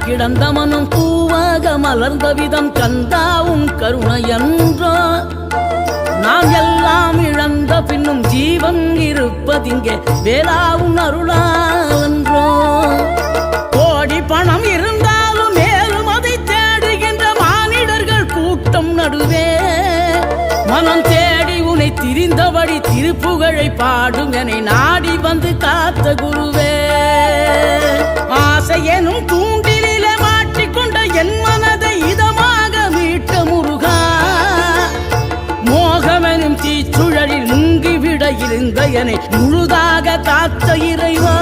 கிடந்த மனம் பூவாக மலர்ந்த விதம் கந்தாவும் கருணையன்றோ நாம் எல்லாம் இழந்த பின்னும் ஜீவன் இருப்பதிங்கே வேளாவும் அருளாவென்றோ கோடி பணம் இருந்தாலும் மேலும் அதை தேடுகின்ற மானிடர்கள் கூட்டம் நடுவே மனம் தேடி உனை திரிந்தபடி திருப்புகழை பாடும் என நாடி வந்து காத்த குருவே ஆசை எனும் தூண்டிலே மாட்டிக்கொண்ட என் மனதை இதமாக மீட்ட முருகா மோகமெனும் தீச்சுழலில் முங்கிவிட இருந்த என்னை முழுதாக காத்த இறைவா